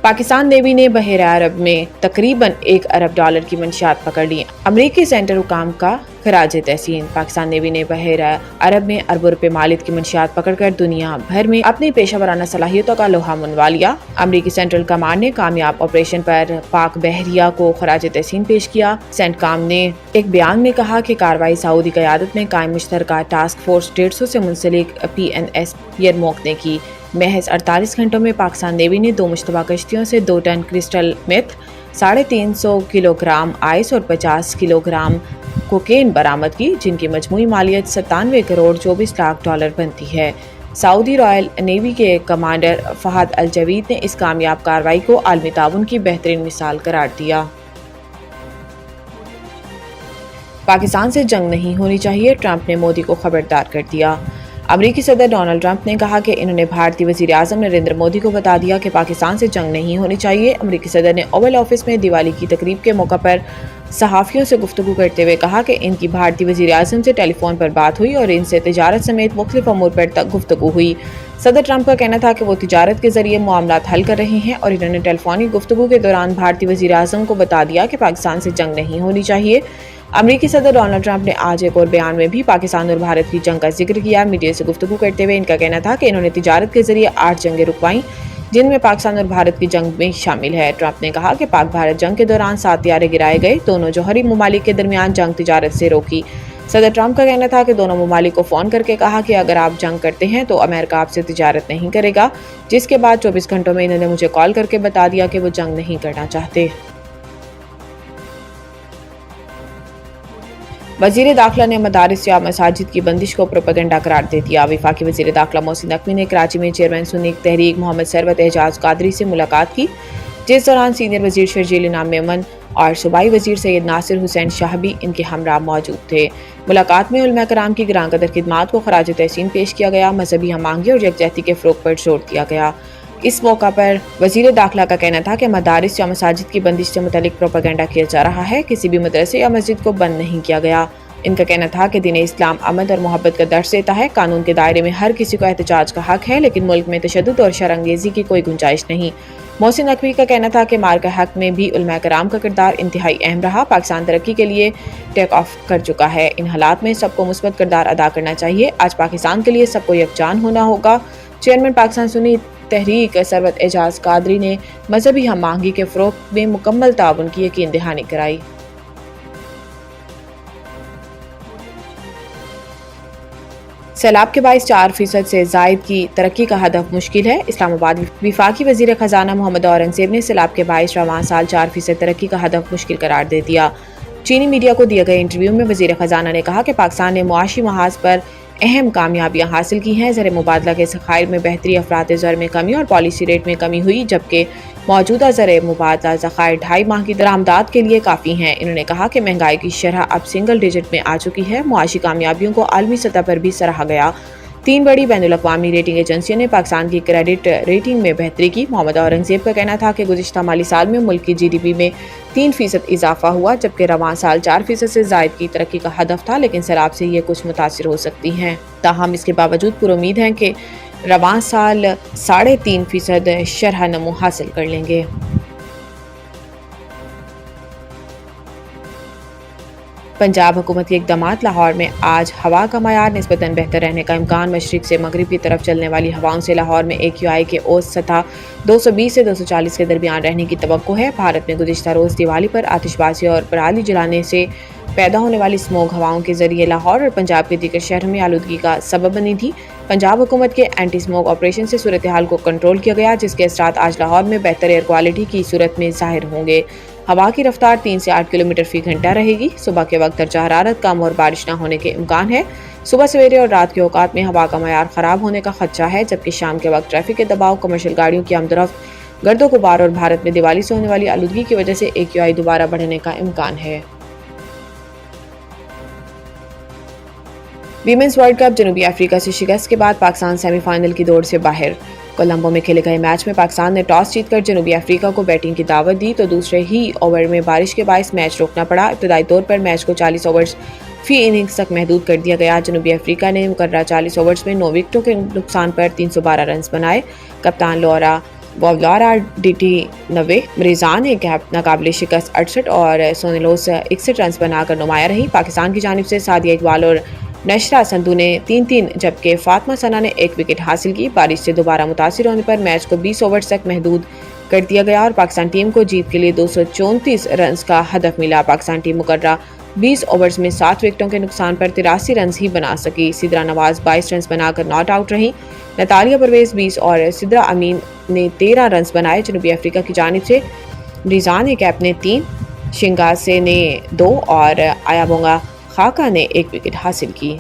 Pakistan navy ने बहरा अरब में तकरीबन $1 अरब की मंशियात पकड़ ली। अमरीकी सेंटर हुकाम का खराज तहसीन। पाकिस्तान नेवी ने बहरा अरब में अरबों रुपए मालियत की मंशियात पकड़कर दुनिया भर में अपनी पेशा वराना सलाहियतों का लोहा मनवा लिया। अमरीकी सेंट्रल कमांड ने कामयाब ऑपरेशन पर पाक बहरिया को खराज तहसीन पेश किया। सेंटकॉम ने एक बयान में कहा कि कार्रवाई सऊदी क़यादत में कायम मुश्तरका टास्क फोर्स 150 से मुंसलिक PNS यरमौक ने की। महज 48 घंटों में पाकिस्तान नेवी ने 2 मुश्तबा कश्तियों से 2 ton crystal meth, 350 kilogram ice और 50 किलोग्राम कोकेन बरामद की, जिनकी मजमूई मालियत 97 करोड़ 24 लाख डॉलर बनती है। सऊदी रॉयल नेवी के कमांडर फहद अल जवीद ने इस कामयाब कार्रवाई को आलमी ताउन की बेहतरीन मिसाल करार दिया। पाकिस्तान से जंग नहीं होनी चाहिए, ट्रंप ने मोदी को खबरदार कर दिया। अमरीकी सदर डोनाल्ड ट्रंप ने कहा कि इन्होंने भारतीय वज़ीर आज़म नरेंद्र मोदी को बता दिया कि पाकिस्तान से जंग नहीं होनी चाहिए। अमरीकी सदर ने ओवल ऑफिस में दिवाली की तकरीब के मौका पर सहाफ़ियों से गुफ्तगू करते हुए कहा कि इनकी भारतीय वज़ीर आज़म से टेलीफोन पर बात हुई और इनसे तिजारत समेत मुख्तलिफ अमूर पर तक गुफ्तगू हुई। सदर ट्रंप का कहना था कि वो तिजारत के जरिए मामलात हल कर रहे हैं और इन्होंने टेलीफोनिक गुफ्तगू के दौरान भारतीय वज़ीर आज़म को बता दिया कि पाकिस्तान से जंग नहीं होनी चाहिए। अमरीकी सदर डोनाल्ड ट्रंप ने आज एक और बयान में भी पाकिस्तान और भारत की जंग का जिक्र किया। मीडिया से गुफ्तगू करते हुए इनका कहना था कि इन्होंने तिजारत के जरिए 8 जंगें रुकवाईं, जिनमें पाकिस्तान और भारत की जंग में शामिल है। ट्रंप ने कहा कि पाक भारत जंग के दौरान 7 त्यारे गिराए गए, दोनों जौहरी ममालिक के दरमियान जंग तिजारत से रोकी। सदर ट्रंप का कहना था कि दोनों ममालिक को फ़ोन करके कहा कि अगर आप जंग करते हैं तो अमेरिका आपसे तिजारत नहीं करेगा, जिसके बाद 24 घंटों में इन्होंने मुझे कॉल करके बता दिया कि वो जंग नहीं करना चाहते। वज़ीर दाखिला ने मदारिस या मसाजिद की बंदिश को प्रोपेगेंडा करार दे दिया। वफाकी वज़ीर दाखिला मोहसिन नकवी ने कराची में चेयरमैन सुन्नी तहरीक मोहम्मद सरवत एजाज कादरी से मुलाकात की, जिस दौरान सीनियर वज़ीर शर्जील इनाम मेमन और सूबाई वज़ीर सैयद नासिर हुसैन शाह भी इनके हमरा मौजूद थे। मुलाकात में उलमा कराम की ग्रां कदर खिदमात को खराज तहसीन पेश किया गया। मजहबी हमआहंगी और यकजहती के फ़रोग़ पर जोर दिया गया। इस मौका पर वज़ीर दाखिला का कहना था कि मदारिस या मसाजिद की बंदिश से मुतल्लिक प्रोपेगेंडा किया जा रहा है, किसी भी मदरसे या मस्जिद को बंद नहीं किया गया। इनका कहना था कि दीन इस्लाम अमन और मोहब्बत का दर्स देता है। कानून के दायरे में हर किसी को एहतजाज का हक है, लेकिन मुल्क में तशद्दुद और शरअंगेज़ी की कोई गुंजाइश नहीं। मोहसिन नकवी का कहना था कि मार्क हक में भी उलमा कराम का किरदार इंतहाई अहम रहा। पाकिस्तान तरक्की के लिए टेक ऑफ कर चुका है। इन हालात में सबको मुस्बत किरदार अदा करना चाहिए। आज पाकिस्तान के लिए सबको यकजान होना होगा। चेयरमैन पाकिस्तान सुन्नी तहरीक सरवत एजाज कादरी ने मजहबी हमआहंगी के फ़रोग़ में मुकम्मल ताउन की यकीन दहानी कराई। सैलाब के बाइस 4% से ज़ायद की तरक्की का हदफ मुश्किल है। इस्लामाबाद वफाकी वज़ीर ख़जाना मोहम्मद औरंगज़ेब ने सैलाब के बाइस रवां साल 4% तरक्की का हदफ मुश्किल करार दे दिया। चीनी मीडिया को दिए गए इंटरव्यू में वज़ीर ख़जाना ने कहा कि पाकिस्तान ने मुआशी महाज पर अहम कामयाबियाँ हासिल की हैं। ज़र मुबादला के ज़खायर में बेहतरी, अफरात ज़र में कमी और पॉलिसी रेट में कमी हुई, जबकि मौजूदा ज़र मुबादला ज़खायर 2.5 माह की दरामदात के लिए काफ़ी हैं। इन्होंने कहा कि महंगाई की शरह अब सिंगल डिजिट में आ चुकी है। मुआशी कामयाबियों को आलमी सतह पर भी सराहा गया। 3 बड़ी बैनुल-अक़वामी रेटिंग एजेंसियों ने पाकिस्तान की क्रेडिट रेटिंग में बेहतरी की। मोहम्मद औरंगज़ेब का कहना था कि गुज़िश्ता माली साल में मुल्क की GDP में 3% इजाफा हुआ, जबकि रवां साल 4% से ज़ायद की तरक्की का हदफ था, लेकिन सैलाब से ये कुछ मुतासिर हो सकती हैं। ताहम इसके बावजूद पुरुमीद हैं कि रवां साल 3.5% शरह नमू हासिल कर लेंगे। पंजाब हुकूमत के इक़दामात। लाहौर में आज हवा का मयार निस्बतन बेहतर रहने का इम्कान। मशरिक़ से मगरिब की तरफ चलने वाली हवाओं से लाहौर में AQI के औसत सतह 220 से 240 के दरमियान रहने की तवक्को है। भारत में गुज़िश्ता रोज़ दिवाली पर आतिशबाज़ी और पराली जलाने से पैदा होने वाली स्मोक हवाओं के जरिए लाहौर और पंजाब के दीगर शहरों में आलूदगी का सबब बनी थी। पंजाब हुकूमत के एंटी स्मोक ऑपरेशन से सूरत हाल को कंट्रोल किया गया, जिसके असरात आज लाहौर में बेहतर एयर क्वालिटी की सूरत में ज़ाहिर होंगे। हवा की रफ्तार 3 से 8 किलोमीटर फ़ी घंटा रहेगी। सुबह के वक्त दर्जा हरारत कम और बारिश न होने के इम्कान है। सुबह सवेरे और रात के औकात में हवा का मयार ख़राब होने का खदशा है, जबकि शाम के वक्त ट्रैफिक के दबाव, कमर्शियल गाड़ियों की आमदरफ्त, गर्दो गुबार और भारत में दिवाली से होने वाली आलूदगी की वजह से AQI दोबारा बढ़ने का इम्कान है। Women's world cup. जनूबी अफ्रीका से शिकस्त के बाद पाकिस्तान सेमीफाइनल की दौड़ से बाहर। कोलंबो में खेले गए मैच में पाकिस्तान ने टॉस जीतकर जनूबी अफ्रीका को बैटिंग की दावत दी, तो दूसरे ही ओवर में बारिश के बायस मैच रोकना पड़ा। इब्तदाई तौर पर मैच को 40 ओवर्स फी इनिंग्स तक महदूद कर दिया गया। जनूबी अफ्रीका ने मुकर्रर 40 ओवर्स में 9 विकेटों के नुकसान पर 312 रन बनाए। कप्तान लौरा وولارا ڈی 90، مریزان ایک ناقابل شکست 68 اور سونیلوس 61 رنز بنا کر نمایاں رہی۔ پاکستان کی جانب سے سعدیہ اقبال اور نشرہ سندھو نے 3-3 جبکہ فاطمہ ثنا نے 1 وکٹ حاصل کی۔ بارش سے دوبارہ متاثر ہونے پر میچ کو 20 اوورز تک محدود کر دیا گیا اور پاکستان ٹیم کو جیت کے لیے 234 رنز کا ہدف ملا۔ پاکستان ٹیم مقررہ 20 اوورز میں 7 وکٹوں کے نقصان پر 83 رنز ہی بنا سکی۔ سدرا نواز 22 رنز بنا کر ناٹ آؤٹ رہیں۔ نتالیہ پرویز 20 اور سدرا امین نے 13 رنز بنائے۔ جنوبی افریقہ کی جانب سے ریزان ایکپ نے 3، شنگاسے نے 2 اور آیابونگا خاکا نے 1 وکٹ حاصل کی۔